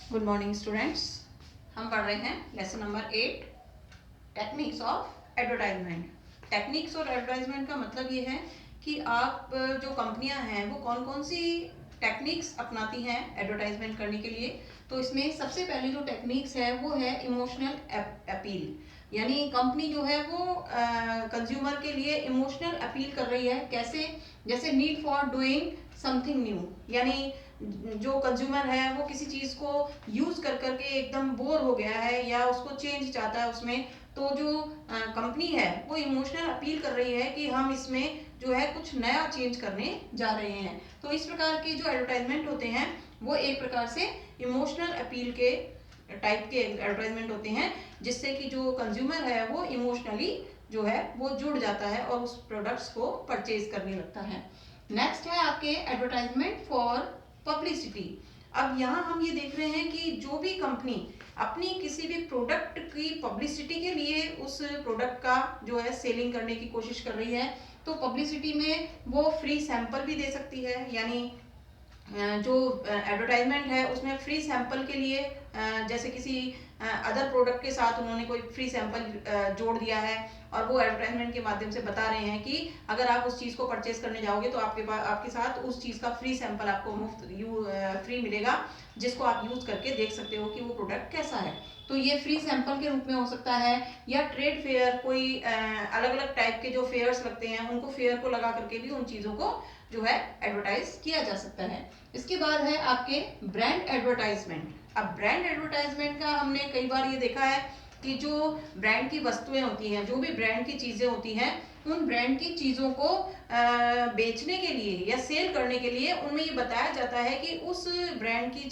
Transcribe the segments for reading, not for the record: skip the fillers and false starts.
Good morning students. हम पढ़ रहे हैं lesson number 8, techniques of advertisement. Techniques और एडवर्टाइजमेंट का मतलब ये है कि आप जो कंपनियां हैं वो कौन कौन सी टेक्निक्स अपनाती हैं एडवर्टाइजमेंट करने के लिए। तो इसमें सबसे पहले जो टेक्निक्स है वो है इमोशनल अपील। यानी कंपनी जो है वो कंज्यूमर के लिए इमोशनल अपील कर रही है। कैसे? जैसे need for doing something new, यानी जो कंज्यूमर है वो किसी चीज को यूज कर करके एकदम बोर हो गया है या उसको चेंज चाहता है उसमें। तो जो कंपनी है वो इमोशनल अपील कर रही है कि हम इसमें जो है कुछ नया चेंज करने जा रहे हैं। तो इस प्रकार के जो एडवर्टाइजमेंट होते हैं वो एक प्रकार से इमोशनल अपील के टाइप के एडवर्टाइजमेंट होते हैं, जिससे कि जो कंज्यूमर है वो इमोशनली जो है वो जुड़ जाता है और उस प्रोडक्ट्स को परचेज करने लगता है। नेक्स्ट है आपके एडवर्टाइजमेंट फॉर पब्लिसिटी। अब यहाँ हम ये देख रहे हैं कि जो भी कंपनी अपनी किसी भी प्रोडक्ट की पब्लिसिटी के लिए उस प्रोडक्ट का जो है सेलिंग करने की कोशिश कर रही है, तो पब्लिसिटी में वो फ्री सैंपल भी दे सकती है। यानी जो एडवर्टाइजमेंट है उसमें फ्री सैंपल के लिए जैसे किसी अदर प्रोडक्ट के साथ उन्होंने कोई फ्री सैंपल जोड़ दिया है और वो एडवर्टाइजमेंट के माध्यम से बता रहे हैं कि अगर आप उस चीज़ को परचेज करने जाओगे तो आपके पास आपके साथ उस चीज़ का फ्री सैंपल आपको मुफ्त फ्री मिलेगा, जिसको आप यूज करके देख सकते हो कि वो प्रोडक्ट कैसा है। तो ये फ्री सैंपल के रूप में हो सकता है, या ट्रेड फेयर, कोई अलग अलग टाइप के जो फेयर्स लगते हैं उनको फेयर को लगा करके भी उन चीज़ों को जो है एडवर्टाइज किया जा सकता है। इसके बाद है आपके ब्रांड एडवर्टाइजमेंट। अब ब्रांड एडवर्टाइजमेंट का हमने कई बार ये देखा है कि जो ब्रांड की वस्तुएं होती हैं, जो भी ब्रांड की चीजें होती हैं, उन ब्रांड की चीजों को बेचने के लिए या सेल करने के लिए उनमें ये बताया जाता है कि उस ब्रांड की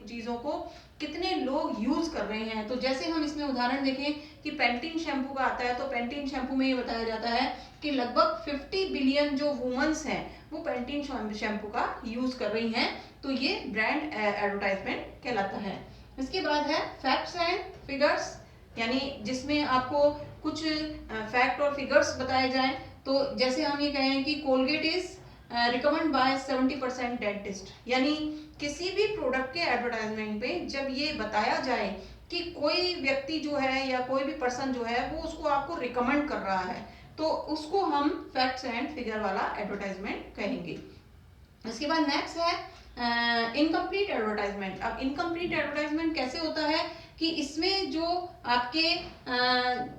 चीजों को कितने लोग यूज कर रहे हैं। तो जैसे हम इसमें उदाहरण देखें कि पेंटीन शैम्पू का आता है, तो पेंटीन शैम्पू में ये बताया जाता है कि लगभग 50 बिलियन जो वुमेन्स हैं वो पेंटीन शैम्पू का यूज कर रही हैं। तो ये ब्रांड एडवर्टाइजमेंट कहलाता है। इसके बाद है फैक्ट्स एंड फिगर्स, यानी जिसमें आपको कुछ फैक्ट और फिगर्स बताए जाएं। तो जैसे हम ये कहें कि Colgate is recommend by 70% dentist, यानी किसी भी प्रोडक्ट के एडवर्टाइजमेंट पे जब ये बताया जाए कि कोई व्यक्ति जो है या कोई भी पर्सन जो है वो उसको आपको रिकमेंड कर रहा है, तो उसको हम फैक्ट्स एंड फिगर वाला एडवर्टाइजमेंट कहेंगे। इसके बाद नेक्स्ट है इनकम्प्लीट एडवर्टाइजमेंट। अब इनकम्प्लीट एडवर्टाइजमेंट कैसे होता है कि इसमें जो आपके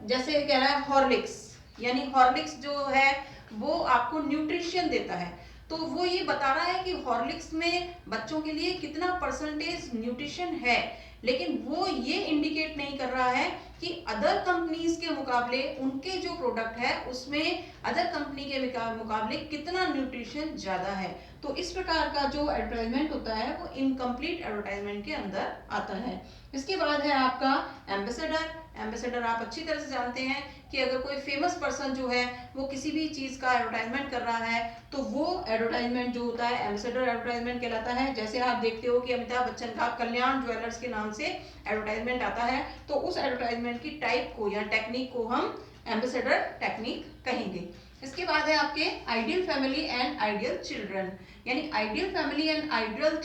जैसे कह रहा है हॉर्लिक्स, यानी हॉर्लिक्स जो है वो आपको न्यूट्रिशन देता है। तो वो ये बता रहा है कि हॉर्लिक्स में बच्चों के लिए कितना परसेंटेज न्यूट्रिशन है, लेकिन वो ये इंडिकेट नहीं कर रहा है कि अदर कंपनीज के मुकाबले उनके जो प्रोडक्ट है उसमें अदर कंपनी के मुकाबले कितना न्यूट्रिशन ज्यादा है। तो इस प्रकार का जो एडवर्टाइजमेंट होता है वो इनकम्प्लीट एडवर्टाइजमेंट के अंदर आता है। इसके बाद है आपका एम्बेसडर। एम्बेसडर आप अच्छी तरह से जानते हैं कि अगर कोई फेमस पर्सन जो है वो किसी भी चीज का एडवर्टाइजमेंट कर रहा है तो वो एडवर्टाइजमेंट जो होता है एम्बेसडर एडवर्टाइजमेंट कहलाता है। जैसे आप देखते हो कि अमिताभ बच्चन का कल्याण ज्वेलर्स के नाम से एडवर्टाइजमेंट आता है, तो उस एडवर्टाइजमेंट की टाइप को या टेक्निक को हम एम्बेसडर टेक्निक कहेंगे। इसके बाद है आपके ideal family and ideal children. यानी ideal family and ideal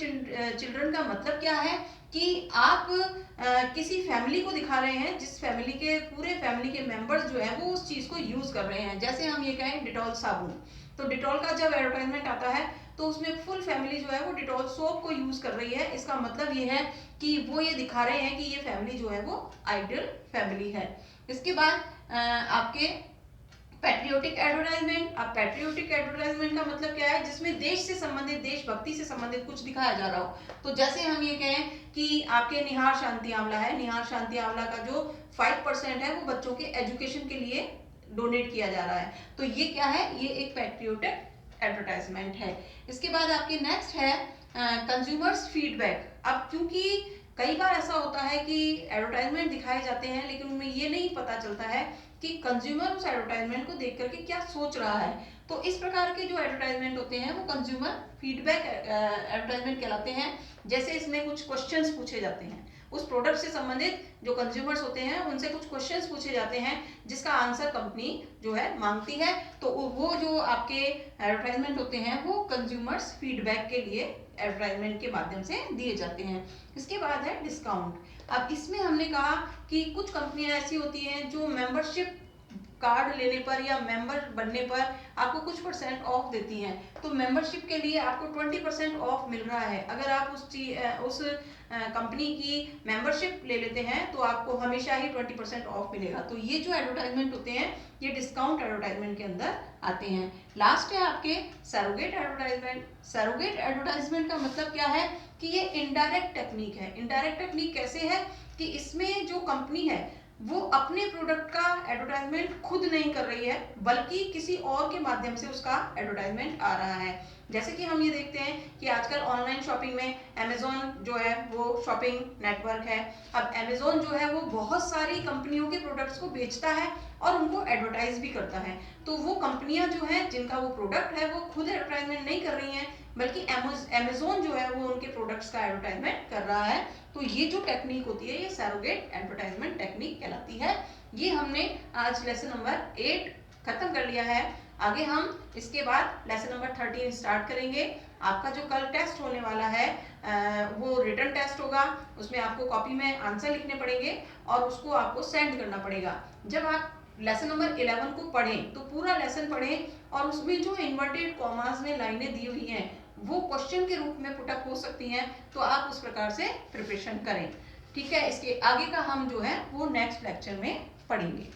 children का मतलब क्या है कि आप किसी फैमिली को दिखा रहे हैं जिस फैमिली के पूरे फैमिली के मेंबर्स जो है वो उस चीज को यूज कर रहे हैं। जैसे हम ये कहें डिटॉल साबुन, तो डिटॉल का जब एडवर्टाइजमेंट आता है तो उसमें फुल फैमिली जो है वो डिटॉल सोप को यूज कर रही है। इसका मतलब ये है कि वो ये दिखा रहे हैं कि ये फैमिली जो है वो आइडियल फैमिली है। इसके बाद आपके पैट्रियोटिक एडवर्टाइजमेंट। अब पैट्रियोटिक एडवर्टाइजमेंट का मतलब क्या है? जिसमें देश से संबंधित, देशभक्ति से संबंधित कुछ दिखाया जा रहा हो। तो जैसे हम ये कहें कि आपके निहार शांति आंवला है, निहार शांति आंवला का जो 5% है वो बच्चों के एजुकेशन के लिए डोनेट किया जा रहा है। तो ये क्या है? ये एक पैट्रियोटिक एडवर्टाइजमेंट है। इसके बाद आपके नेक्स्ट है कंज्यूमर्स फीडबैक। अब क्योंकि कई बार ऐसा होता है कि एडवर्टाइजमेंट दिखाए जाते हैं लेकिन उनमें ये नहीं पता चलता है कि कंज्यूमर उस एडवर्टाइजमेंट को देख करके क्या सोच रहा है। तो इस प्रकार के जो एडवर्टाइजमेंट होते हैं वो कंज्यूमर फीडबैक एडवर्टाइजमेंट कहलाते हैं। जैसे इसमें कुछ क्वेश्चंस पूछे जाते हैं, उस प्रोडक्ट से संबंधित जो कंज्यूमर्स होते हैं उनसे कुछ क्वेश्चंस पूछे जाते हैं जिसका आंसर कंपनी जो है मांगती है। तो वो जो आपके एडवर्टाइजमेंट होते हैं वो कंज्यूमर्स फीडबैक के लिए एडवर्टाइजमेंट के माध्यम से दिए जाते हैं। इसके बाद है डिस्काउंट। अब इसमें हमने कहा कि कुछ कंपनियां ऐसी होती हैं जो मेंबरशिप कार्ड लेने पर या मेंबर बनने पर आपको कुछ % ऑफ देती हैं। तो मेंबरशिप के लिए आपको 20% ऑफ मिल रहा है। अगर आप उस कंपनी की मेंबरशिप ले लेते हैं तो आपको हमेशा ही 20% ऑफ मिलेगा। तो ये जो एडवर्टाइजमेंट होते हैं ये डिस्काउंट एडवर्टाइजमेंट के अंदर आते हैं। लास्ट है आपके सरोगेट एडवर्टाइजमेंट। सरोगेट एडवर्टाइजमेंट का मतलब क्या है कि ये इनडायरेक्ट टेक्निक है। इनडायरेक्ट टेक्निक कैसे है कि इसमें जो कंपनी है वो अपने प्रोडक्ट का एडवर्टाइजमेंट खुद नहीं कर रही है बल्कि किसी और के माध्यम से उसका एडवर्टाइजमेंट आ रहा है। जैसे कि हम ये देखते हैं कि आजकल ऑनलाइन शॉपिंग में अमेजोन जो है वो शॉपिंग नेटवर्क है। अब अमेजोन जो है वो बहुत सारी कंपनियों के प्रोडक्ट्स को बेचता है और उनको एडवर्टाइज भी करता है। तो वो कंपनियां जो है जिनका वो प्रोडक्ट है वो खुद एडवर्टाइजमेंट नहीं कर रही हैं बल्कि अमेजोन जो है वो उनके प्रोडक्ट्स का एडवर्टाइजमेंट कर रहा है। तो ये जो टेक्निक होती है ये सरोगेट एडवर्टाइजमेंट टेक्निक कहलाती है। ये हमने आज लेसन नंबर 8 खत्म कर लिया है। आगे हम इसके बाद लेसन नंबर 13 स्टार्ट करेंगे। आपका जो कल टेस्ट होने वाला है वो रिटन टेस्ट होगा। उसमें आपको कॉपी में आंसर लिखने पड़ेंगे और उसको आपको सेंड करना पड़ेगा। जब आप लेसन नंबर 11 को पढ़ें तो पूरा लेसन पढ़ें और उसमें जो इन्वर्टेड कॉमास में लाइनें दी हुई हैं वो क्वेश्चन के रूप में पुटअप हो सकती हैं। तो आप उस प्रकार से प्रिपरेशन करें। ठीक है, इसके आगे का हम जो है वो नेक्स्ट लेक्चर में पढ़ेंगे।